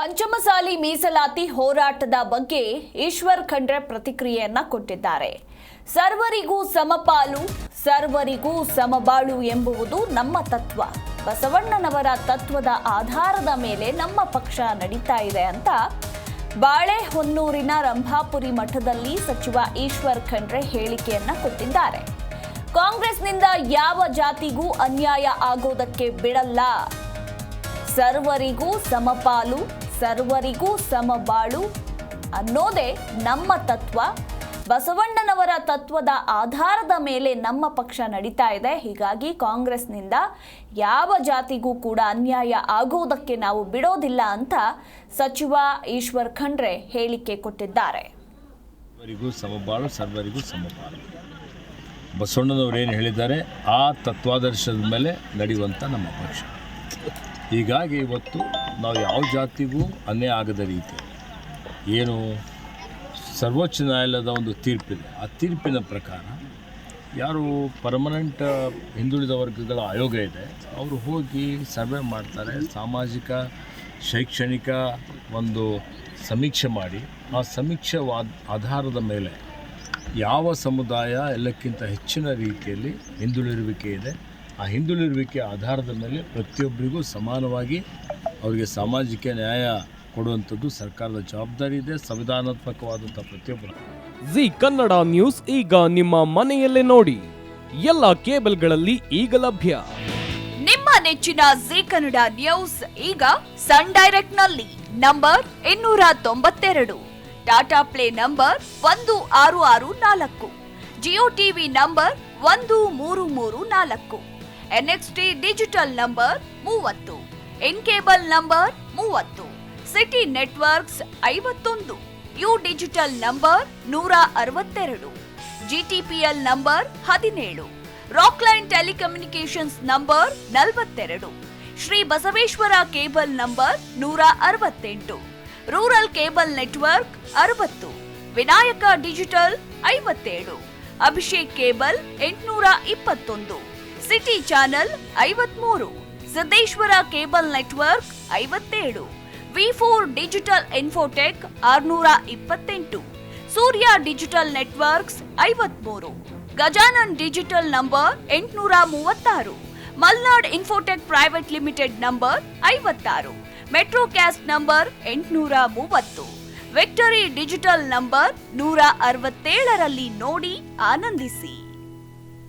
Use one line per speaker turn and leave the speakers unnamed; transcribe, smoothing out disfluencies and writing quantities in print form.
ಪಂಚಮಸಾಲಿ ಮೀಸಲಾತಿ ಹೋರಾಟದ ಬಗ್ಗೆ ಈಶ್ವರ್ ಖಂಡ್ರೆ ಪ್ರತಿಕ್ರಿಯೆಯನ್ನ ಕೊಟ್ಟಿದ್ದಾರೆ. ಸರ್ವರಿಗೂ ಸಮಪಾಲು, ಸರ್ವರಿಗೂ ಸಮಬಾಳು ಎಂಬುವುದು ನಮ್ಮ ತತ್ವ. ಬಸವಣ್ಣನವರ ತತ್ವದ ಆಧಾರದ ಮೇಲೆ ನಮ್ಮ ಪಕ್ಷ ನಡೀತಾ ಇದೆ ಅಂತ ಬಾಳೆಹೊನ್ನೂರಿನ ರಂಭಾಪುರಿ ಮಠದಲ್ಲಿ ಸಚಿವ ಈಶ್ವರ್ ಖಂಡ್ರೆ ಹೇಳಿಕೆಯನ್ನ ಕೊಟ್ಟಿದ್ದಾರೆ. ಕಾಂಗ್ರೆಸ್ನಿಂದ ಯಾವ ಜಾತಿಗೂ ಅನ್ಯಾಯ ಆಗೋದಕ್ಕೆ ಬಿಡಲ್ಲ. ಸರ್ವರಿಗೂ ಸಮಪಾಲು, ಸರ್ವರಿಗೂ ಸಮಬಾಳು ಅನ್ನೋದೇ ನಮ್ಮ ತತ್ವ. ಬಸವಣ್ಣನವರ ತತ್ವದ ಆಧಾರದ ಮೇಲೆ ನಮ್ಮ ಪಕ್ಷ ನಡೀತಾ ಇದೆ. ಹೀಗಾಗಿ ಕಾಂಗ್ರೆಸ್ನಿಂದ ಯಾವ ಜಾತಿಗೂ ಕೂಡ ಅನ್ಯಾಯ ಆಗೋದಕ್ಕೆ ನಾವು ಬಿಡೋದಿಲ್ಲ ಅಂತ ಸಚಿವ ಈಶ್ವರ್ ಖಂಡ್ರೆ ಹೇಳಿಕೆ ಕೊಟ್ಟಿದ್ದಾರೆ.
ಸರ್ವರಿಗೂ ಸಮಬಾಳು, ಸರ್ವರಿಗೂ ಸಮಪಾಲು. ಬಸವಣ್ಣನವರು ಏನು ಹೇಳಿದ್ದಾರೆ ಆ ತತ್ವಾದರ್ಶದ ಮೇಲೆ ನಡೆಯುವಂಥ ನಮ್ಮ ಪಕ್ಷ. ಹೀಗಾಗಿ ಇವತ್ತು ನಾವು ಯಾವ ಜಾತಿಗೂ ಅನ್ಯಾಯ ಆಗದ ರೀತಿ ಏನು ಸರ್ವೋಚ್ಚ ನ್ಯಾಯಾಲಯದ ಒಂದು ತೀರ್ಪಿದೆ, ಆ ತೀರ್ಪಿನ ಪ್ರಕಾರ ಯಾರು ಪರ್ಮನೆಂಟ್ ಹಿಂದುಳಿದ ವರ್ಗಗಳ ಆಯೋಗ ಇದೆ ಅವರು ಹೋಗಿ ಸರ್ವೆ ಮಾಡ್ತಾರೆ, ಸಾಮಾಜಿಕ ಶೈಕ್ಷಣಿಕ ಒಂದು ಸಮೀಕ್ಷೆ ಮಾಡಿ ಆ ಸಮೀಕ್ಷೆ ಆಧಾರದ ಮೇಲೆ ಯಾವ ಸಮುದಾಯ ಎಲ್ಲಕ್ಕಿಂತ ಹೆಚ್ಚಿನ ರೀತಿಯಲ್ಲಿ ಹಿಂದುಳಿರುವಿಕೆ ಇದೆ, ಆ ಹಿಂದುಳಿರುವಿಕೆ ಆಧಾರದ ಮೇಲೆ ಪ್ರತಿಯೊಬ್ಬರಿಗೂ ಸಮಾನವಾಗಿ ಅವರಿಗೆ ಸಾಮಾಜಿಕ ನ್ಯಾಯ ಕೊಡುವಂಥದ್ದು ಸರ್ಕಾರದ ಜವಾಬ್ದಾರಿ ಇದೆ. ಸಂವಿಧಾನಾತ್ಮಕವಾದಂಥ ಪ್ರತಿಯೊಬ್ಬರು
ಜಿ ಕನ್ನಡ ನ್ಯೂಸ್ ಈಗ ನಿಮ್ಮ ಮನೆಯಲ್ಲೇ ನೋಡಿ. ಎಲ್ಲ ಕೇಬಲ್ಗಳಲ್ಲಿ ಈಗ ಲಭ್ಯ.
ನಿಮ್ಮ ನೆಚ್ಚಿನ ಜಿ ಕನ್ನಡ ನ್ಯೂಸ್ ಈಗ ಸನ್ ಡೈರೆಕ್ಟ್ ನಲ್ಲಿ number 292, Tata play number 1664, Jio TV number 1334, NXT digital number 30, in cable number 30, city networks 51, U digital number 162, GTPL number 17, Rockline telecommunications number 42, Shri Basaveshwara cable number 168, rural cable network 60, Vinayaka digital 57, Abhishek cable 821, city channel 53, Siddeshwara cable network 57, V4 digital Infotech 628, Surya digital networks 53, Gajanan digital number 836, Malnad Infotech private limited number 56, Metrocast number 830, Victory digital number 167ರಲ್ಲಿ ನೋಡಿ ಆನಂದಿಸಿ.